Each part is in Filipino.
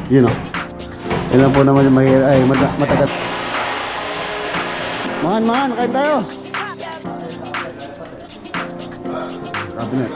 Yun o. Yun lang po naman yung mahirap. Ay, matagal. Man, kain tayo. Cabinet.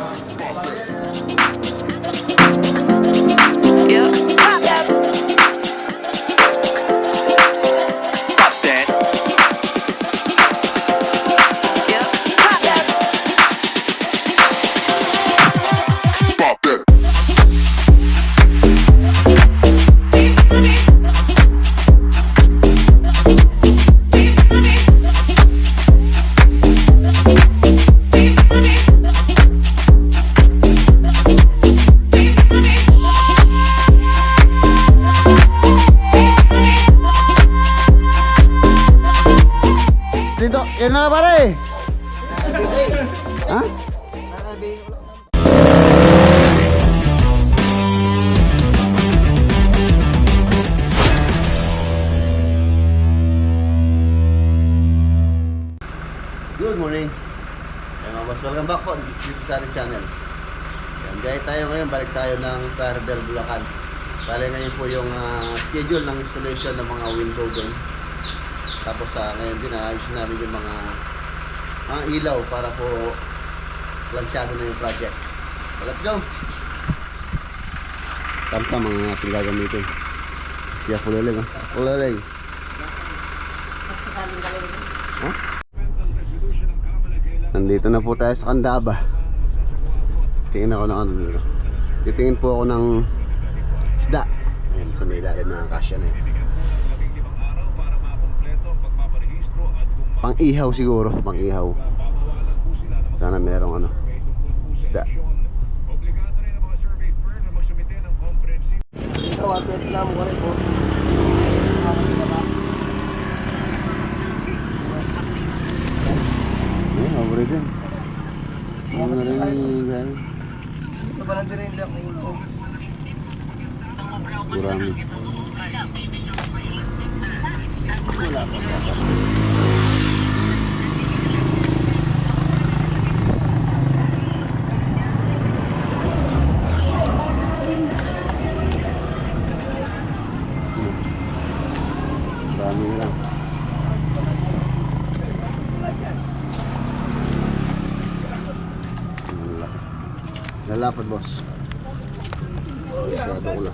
Dito, yan na pare. Ha? Good morning. Ayan mga boss, welcome back po dito sa ating channel. Ayan, gaya tayo ngayon, balik tayo ng Claridel, Bulacan. Bale ngayon po yung schedule ng installation ng mga window doon. Tapos ngayon din ayos namin yung mga ilaw para po plansyado na yung project. So, let's go! Tamtam ang ating gagamitin. Siya pulaling, pulaling. Huh? Nandito na po tayo sa Candaba. Tingin ako ng ano dito. Titingin po ako ng isda. Ayan, sa may ilalim ng kasya na yun. Pang-ihaw siguro, pang-ihaw. Sana merong ano, isda. Ito, atin lang mo rin po. Mabre din. Ano na rin yung guys? Ito ba lang din rin lang ito? Gurami. Wala pa sa lang. Lalapad boss. Masyado ko lang.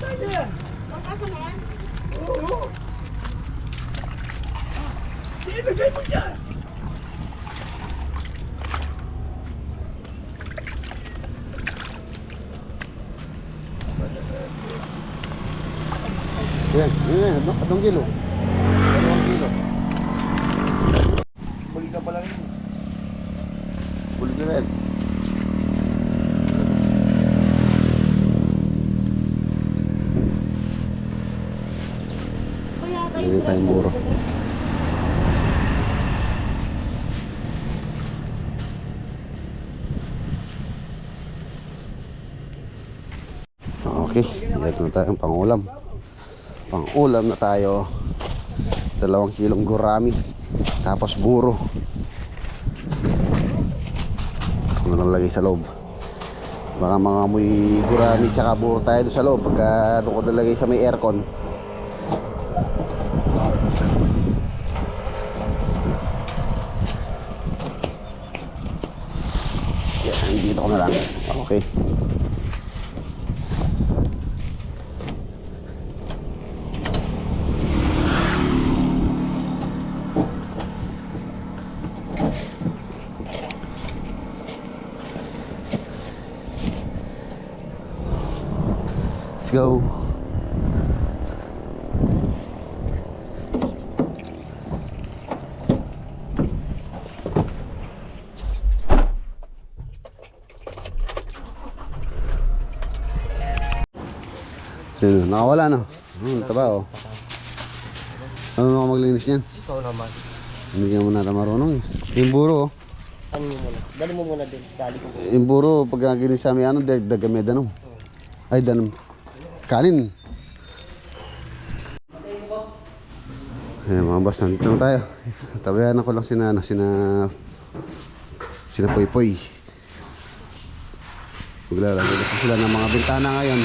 Ilagay mo dyan. Yan, atong kilo. Buli ka pala rin. Buli ka rin. Hindi tayong buro. Okay, ito na tayong pangulam. Pangulam na tayo. 2 kilong gurami. Tapos buro. Ano nalagay sa loob? Baka mga amoy gurami tsaka buro tayo doon sa loob. Pagka doon ko nalagay sa may aircon. Yan, dito ko na lang. Okay. Let's go. Nakawala no? Taba oh. Ano na maglinis niyan? Ikaw naman. Hindi mo na marunong eh. Yung buro oh. Ano mo muna? Dali mo muna din. Dali ko. Yung buro pag naginis sa amin ano, dagame danong. Ay danong. Kanin. Ayan mga boss, nandito na tayo. Tabayan ako lang sina Poy. Maglalagay kasi sila ng mga bintana ngayon.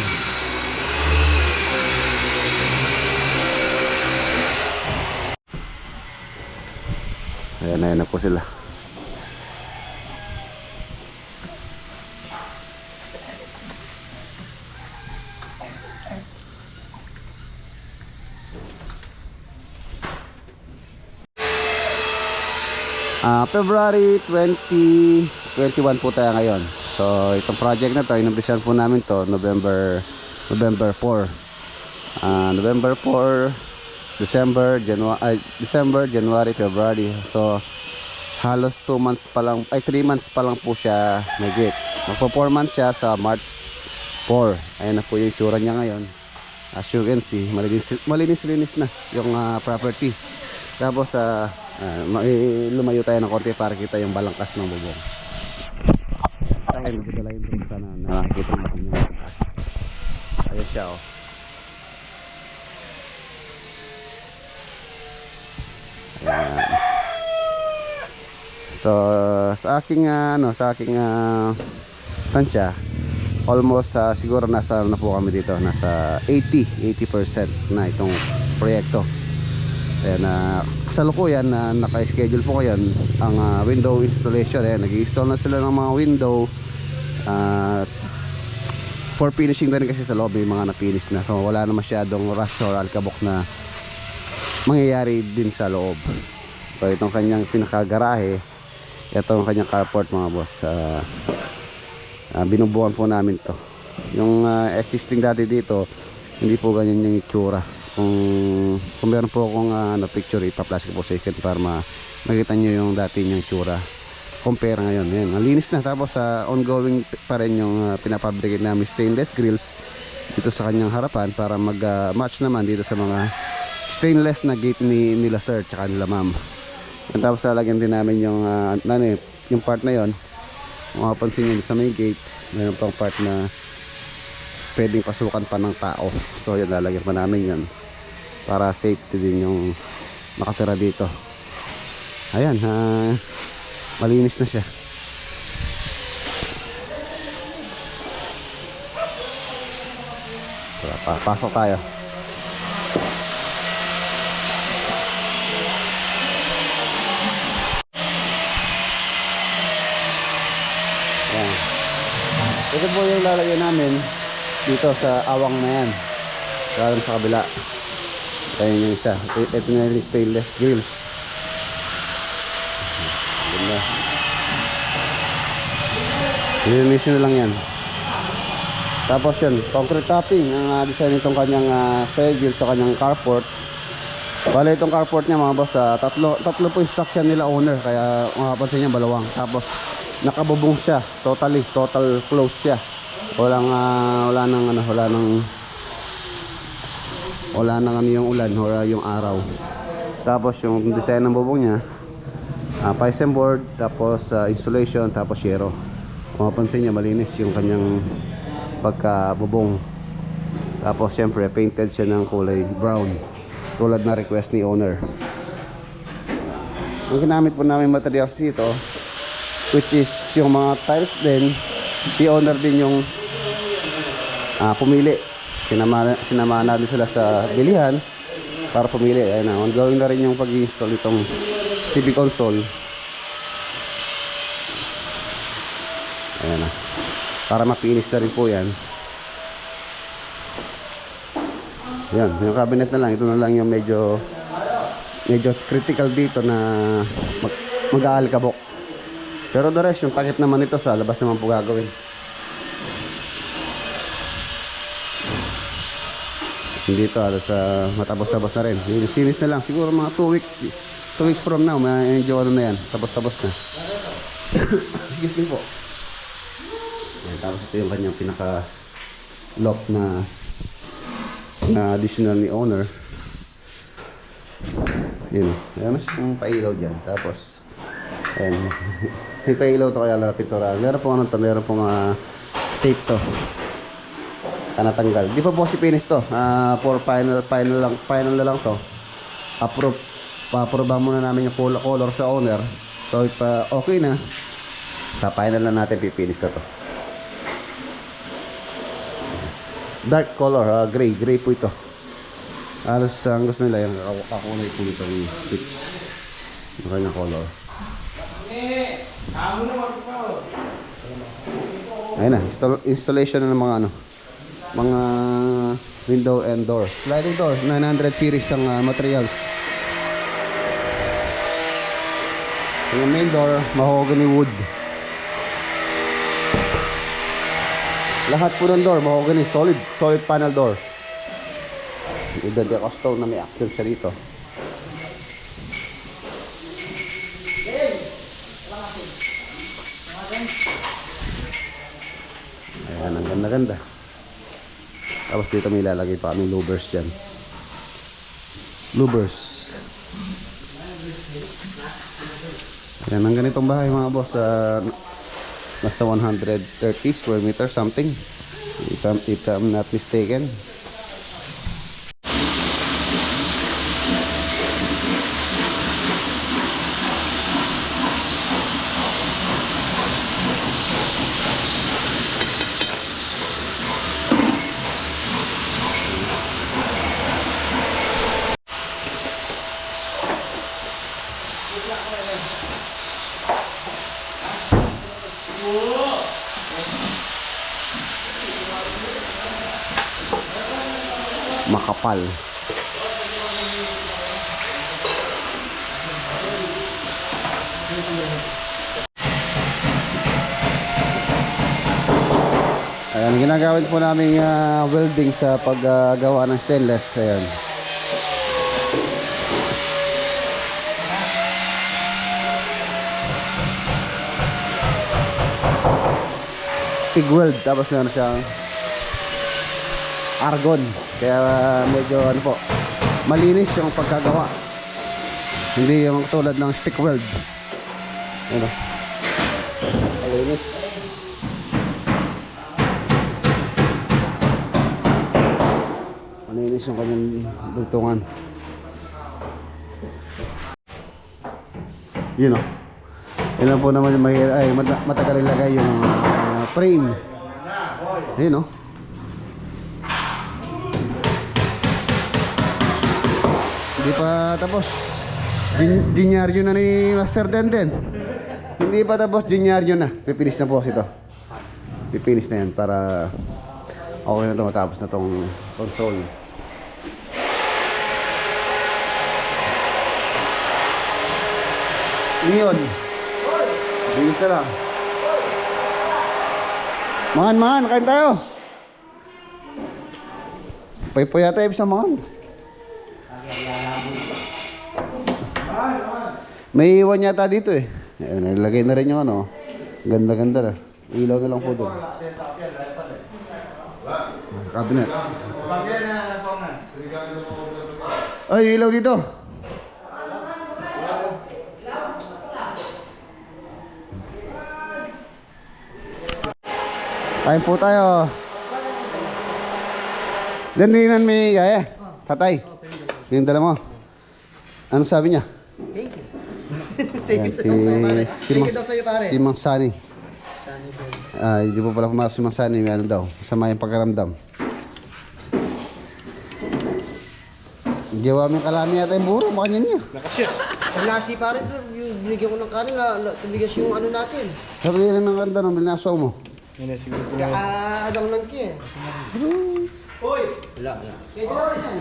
Ayan na po sila. February 2021 po tayo ngayon. So itong project na to, inumpisahan po namin to November 4. November 4, December, January, February. So halos 2 months pa lang, 3 months pa lang po siya nagit. Magpo 4 months siya sa March 4. Ayan na po yung itsura niya ngayon. As you can see, malinis na yung property. Tapos lumayo tayo ng konti para kita yung balangkas ng bubong. Tayo nagdala yung drone sana nakikita natin yung ayun siya oh. Ayan. So sa aking tansya, almost siguro nasa na po kami dito, nasa 80% na itong proyekto. Ayan, kasalukuyan na naka-schedule po ngayon ang window installation. Ayan, nag-i-install na sila ng mga window for finishing na rin kasi sa lobby, mga napinis na. So wala na masyadong rush or alkabok na mangyayari din sa loob. So itong kanyang pinakagarahe, itong kanyang carport mga boss, binubuhan po namin to. Yung existing dati dito, hindi po ganyan yung itsura. Kung meron po akong picture, ipa-flash ko po sa ikin para makita nyo yung dati niyang itsura compare ngayon. Yan, malinis na. Tapos ongoing pa rin yung pinapabricate namin stainless grills dito sa kanyang harapan para mag-match naman dito sa mga stainless na gate nila sir tsaka nila ma'am. Tapos lalagyan din namin yung yung part na yon. Mapapansin nyo sa may gate, mayroon pang part na pwedeng pasukan pa ng tao. So yun, lalagyan pa namin yun para safety din yung nakatira dito. Ayan, malinis na siya. So, pasok tayo. Ayan. Ito po yung lalagyan namin dito sa awang na yan, galing sa kabila. Ayan yung isa. Ito na yung stainless grills. Ganda. Linisin na lang yan. Tapos yun, concrete topping ang design itong kanyang side grills sa kanyang carport. Bale itong carport niya mga boss, tatlo po yung section nila owner, kaya makapansin niya balawang. Tapos nakabubong siya, total close siya. Wala nang yung ulan o yung araw. Tapos yung design ng bubong niya, Piston board, tapos insulation, tapos yero. Mapapansin niya malinis yung kanyang pagkabubong. Tapos syempre painted siya ng kulay brown, tulad na request ni owner. Ang ginamit po namin materials dito, which is yung mga tiles din, si owner din yung pumili. Sinamahan natin sila sa bilihan para pumili. Ayun na, ongoing na rin yung pag-install itong TV console. Ayan na, para mapinis na rin po yan. Yan, yung cabinet na lang, ito na lang yung medyo critical dito na mag-aalkabok. Pero the rest, yung takip naman ito sa labas naman po gagawin. Dito sa matapos-tapos na rin. Sinis na lang, siguro mga 2 weeks from now, ma-enjoy ano na yan, tapos-tapos na. Excuse me po. Ayan, tapos ito yung kanyang pinaka lock na additional ni owner. Yun, ayan na siyang pailaw dyan. Tapos ayan, may pailaw to kaya pintura. Meron pong meron pong tape to natanggal. Di pa po si finish to. For final na lang to. Paproba muna namin yung color sa owner. So if okay na, sa final na natin pipinish to. Dark color, gray po ito. Alos ang gusto nila yung kakulay po nitong switch. Yung kanyang color. Ayun na, installation na ng mga ano, mga window and door. Sliding door, 900 series ang materials. Yung main door, mahogany wood. Lahat po ng door, mahogany, solid panel door. Iba di ako stone na may accent siya dito. Ayan, ang ganda-ganda. Tapos dito may ilalagay pa kami louvers dyan. Louvers. Ayan, ang ganitong bahay mga boss. Nasa 130 square meter something. If I'm not mistaken. Makapal. Ayan, ginagamit po namin welding sa paggawa ng stainless. Ayan. TIG weld, tapos meron siyang argon, kaya medyo ano po, malinis yung pagkagawa, hindi yung tulad ng stick weld. Ano, malinis. Malinis yung kanyang dugtungan. Yun o, yun lang po naman yung matagal ilagay yung frame. Yun o. Hindi pa tapos. Dinyaryo na ni Master Denden. Hindi pa tapos, dinyaryo na. Pipinis na po ito. Pipinis na yan para okay na ito, matapos na itong console. Leon. Bilis na lang. Mangan, kain tayo. Paypay yata ibig sa mangan. May iwan yata dito eh. Ayan, nilagay na rin yung ano. Ganda-ganda na. Ilaw na lang po doon. Cabinet. Ay, ilaw dito. Kain po tayo. Dandinan may gaya. Tatay. Yung dala mo. Ano sabi niya? Thank you. Ayan, si Mang Sani. Sani. Hindi po pala pumasok si Mang Sani. May ano daw. Masama yung pagkaramdam. Gawa mo yung kalami yata yung buro. Makanyan niya. Nakasya. Ang nasi pa rin, binigyan ko ng kanin na tumigas yung ano natin. Sabi nila ng ganda ng binasaw mo. Adang lang ki eh. Hoy! Wala. Pwede naman yan.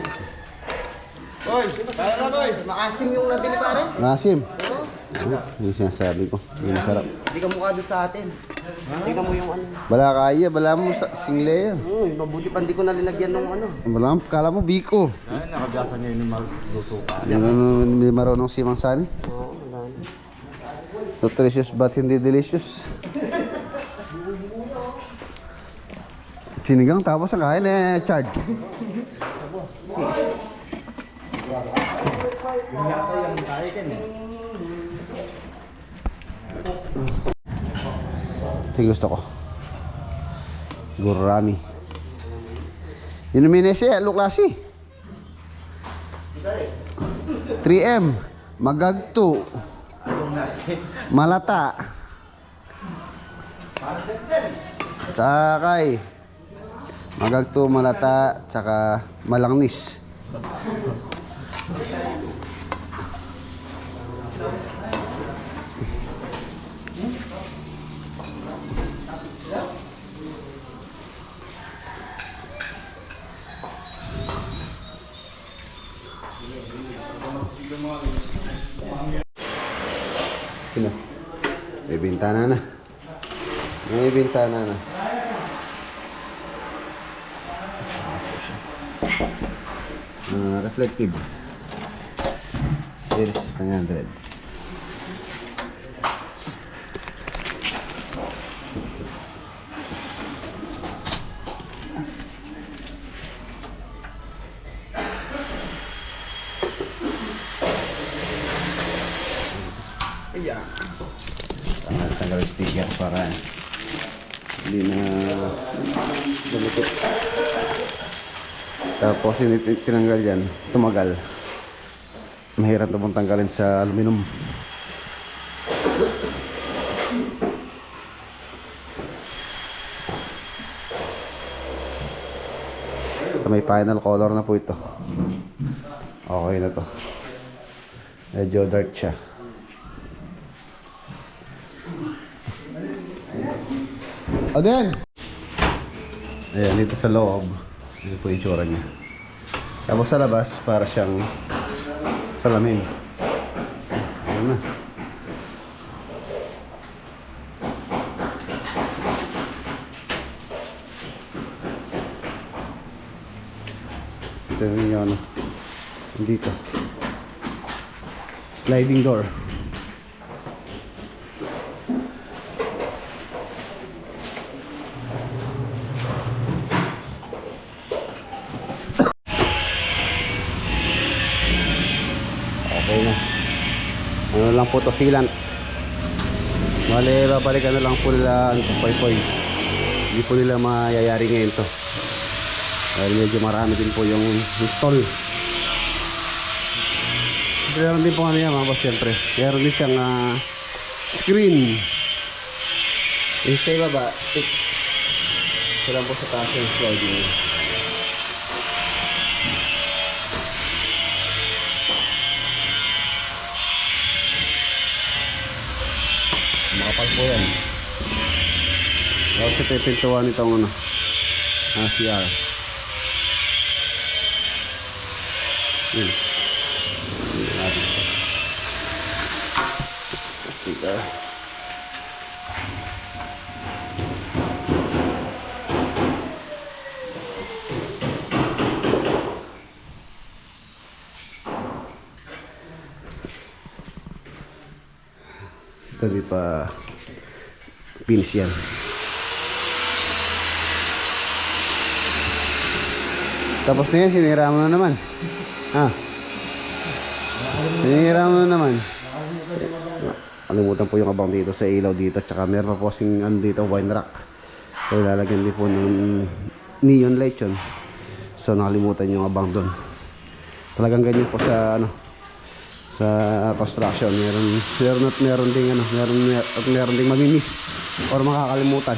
Hoy! Kaya na boy! Makasim yung nabili pare. Nasim. Yung sinasabi ko. Yung masarap. Hindi ka mukha doon sa atin. Tingnan mo yung ano. Bala kaya. Bala mo sa single. Mabuti pa hindi ko nalinagyan ng ano. Bala mo. Kala mo biko. Ay, nakabiyasa niya yung magluto pa. Hindi marunong si Mang Sani. Oo, wala na. Nutritious but hindi delicious. Sinigang tapos ang kain charge. Yung lasa yung tayo kan eh. Ito gusto ko. Gurami. Inuminese, luklasi. 3M. Magagto. Malata. Tsakay. Magagto, malata, tsaka malangnis. Sino? May bintana na. May bintana na. Reflective. Series 900. Ayan. Tanggal sticker para hindi na lumikot. Tapos yung tinanggal yan, tumagal. Mahirap na pong tanggalin sa aluminum. May final color na po ito. Okay na to. Medyo dark siya. Again! Ayan, dito sa loob. Ito po yung tsura niya. Tapos sa labas, para siyang salamin. Ayan na. Ito yung ano. Dito. Sliding door. Okay na. Ano lang po to, sealant. Bale, babalikan na lang po nila ang poy-poy. Hindi po nila mayayari ngayon to. Dahil medyo marami din po yung install. Meron din po ano yan mga boss, syempre. Meron din siyang screen. Yung sa ibaba, fix. Ito lang po sa taas yung sliding. Makapal po yan. Tapos ito yung pintuan itong ano, CR. Yun. Sticker. Ito di pa pins yan. Tapos na yan, sinira mo na naman. Sinira mo na naman. Kalimutan po yung abang dito sa ilaw dito. Tsaka meron pa po sing ano dito, wine rack. So lalagyan din po ng neon light yun. So nakalimutan yung abang doon. Talagang ganyan po sa ano, sa construction. Meron ding ano, meron ding mamimiss or makakalimutan.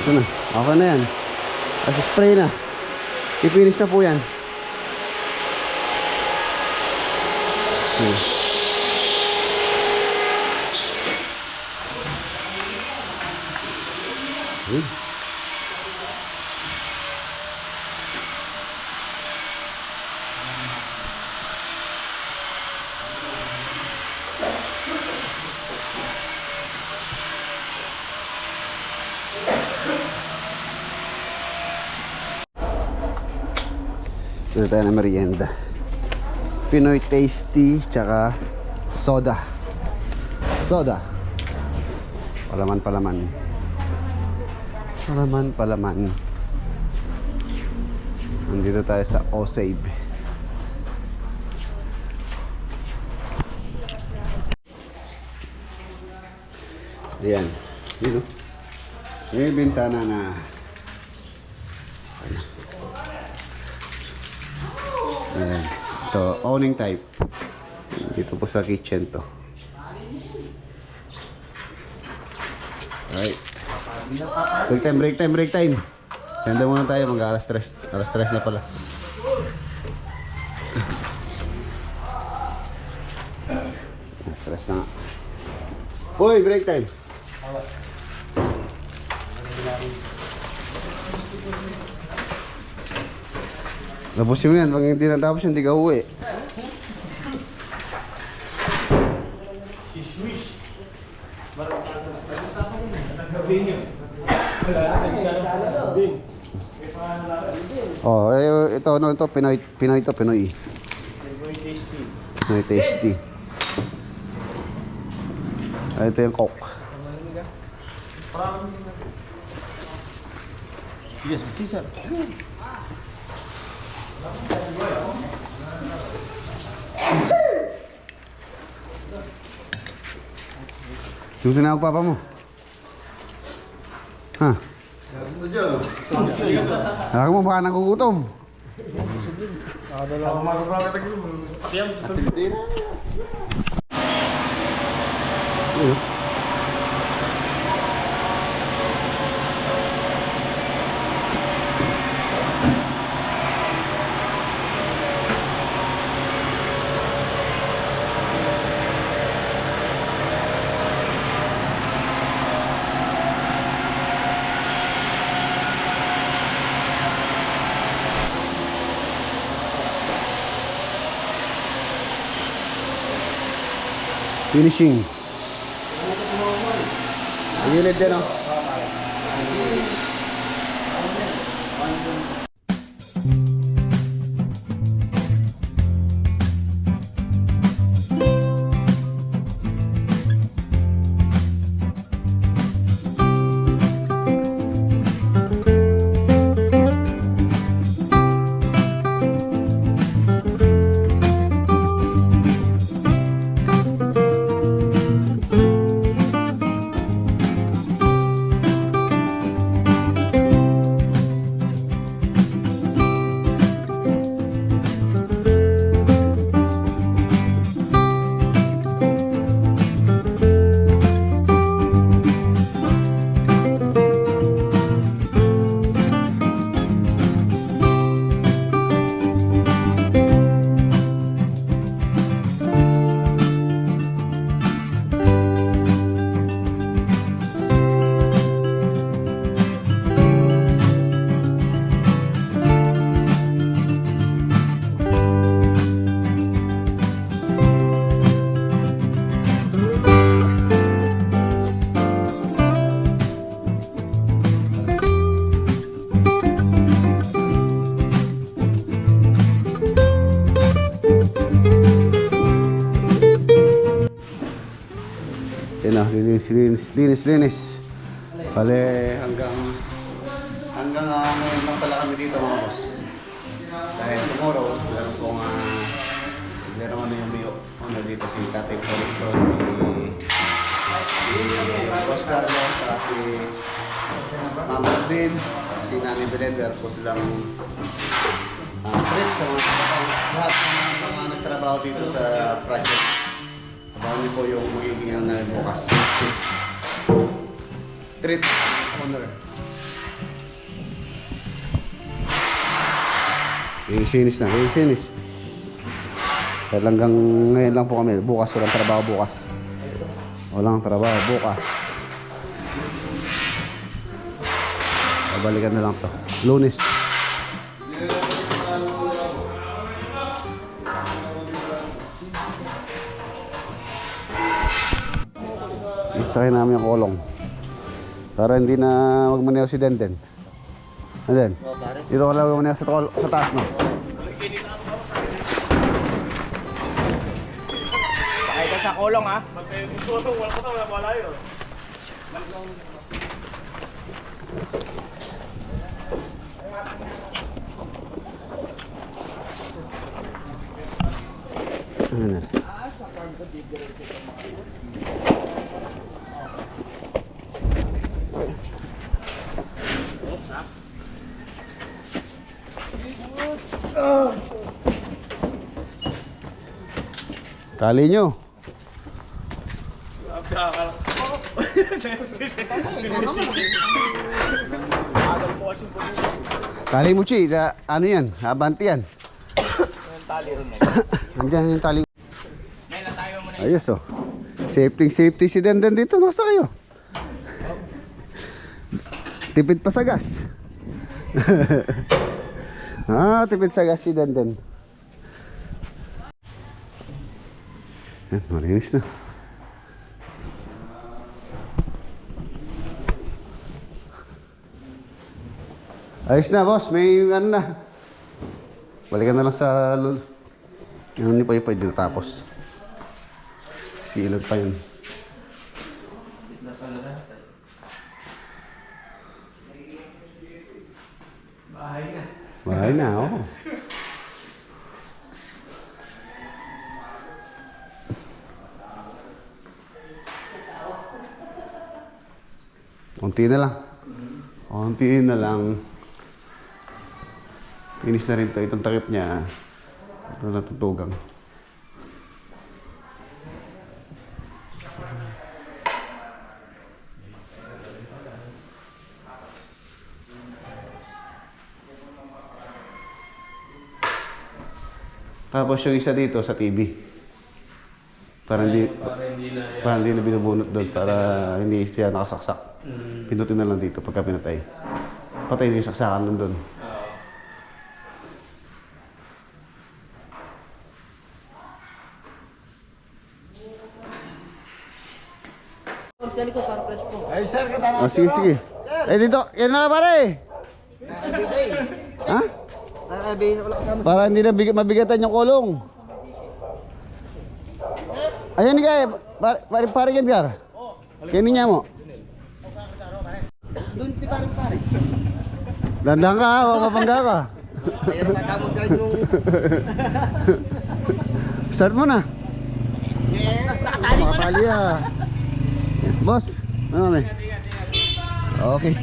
Ito na, okay na yan. Tapos spray na. I-finish na po yan. Ito tayo na merienda. Pinoy Tasty tsaka soda. Soda. Palaman. Nandito tayo sa O-Save. Ayan. Dito. May bintana na. Ayan. Ito, awning type. Dito po sa kitchen to. Alright. Break time. Senda muna tayo, mag-alas 3. Alas 3 na pala. Alas 3 na nga. Uy, break time. Labusin mo yan, pag hindi natapos hindi ka uwi. Oh, ito ano ito Pinoy ito Pinoy. Pinoy tasty. Ito yung Coke. Yes, sir. Yung tinawag papa mo? Ha? Ako mo baka nagugutom. Ayun. Finishing. Gilid din, oh. Yan na, linis. Bale, hanggang ngayon lang pala kami dito mga boss. Dahil tomorrow, meron ano yung bio. Ano dito si Tatay Polisto, si Oscar, saka si Mama Din, si Nani Belender po silang treat sa lahat ng mga nagtrabaho dito sa project. Abangan niyo po yung magiging na bukas. Treat honor. Finish na, finish. Hanggang ngayon lang po kami. Bukas, walang trabaho bukas. Walang trabaho bukas. Babalikan na lang to. Lunes. Isakay namin yung kolong para hindi na magmaneho si Denden. Denden, dito ka lang magmaneho sa taas mo. Sakay ka sa kolong, ha? Ano na? Tali nyo. Tali mo, Chi. Ano yan? Abanti yan. Nandiyan yung tali. Ayos, oh. Safety si Denden dito. Nasa kayo. Tipid pa sa gas. Tipid sa gas si Denden. Yan, malinis na. Isa kayo namin yung kolong. Para hindi na magmaneho si Denden. Denden, dito ka lang magmaneho sa taas mo. Tali mo, Chi. Ano yan? Abanti yan. Safety si Denden dito. Nasa kayo. Tipid pa sa gas. Tipid sa gas si Denden. Ayos na, boss. May ano na. Balikan na lang sa lul. Yung hindi pa yung pwede natapos. Silog pa yun. Bahay na, oo. Unti na lang. Unti na lang. Finish na rin to. Itong takip niya. Ito natutugang. Tapos yung isa dito sa TV. Para hindi na binubunot doon. Para hindi siya nakasaksak. Pinutin na lang dito pagka pinatay. Patay na yung saksakan nun doon. Sa likod para presko. Ay, sir, katama. Oh, sige, sige. Eh, dito. Yan na pare. Nakakabigay. Ha? Nakakabigay sa wala kasama. Para hindi na mabigatan yung kulong. Ayan kaya. Pare Edgar. Kaya niya mo. Doon si pare. Dandang ka, makapangga ka. Mayroon ka tamang dyan yung... Start mo na. Nakatali ko na. Makatali ah. Boss, ano may? Okay.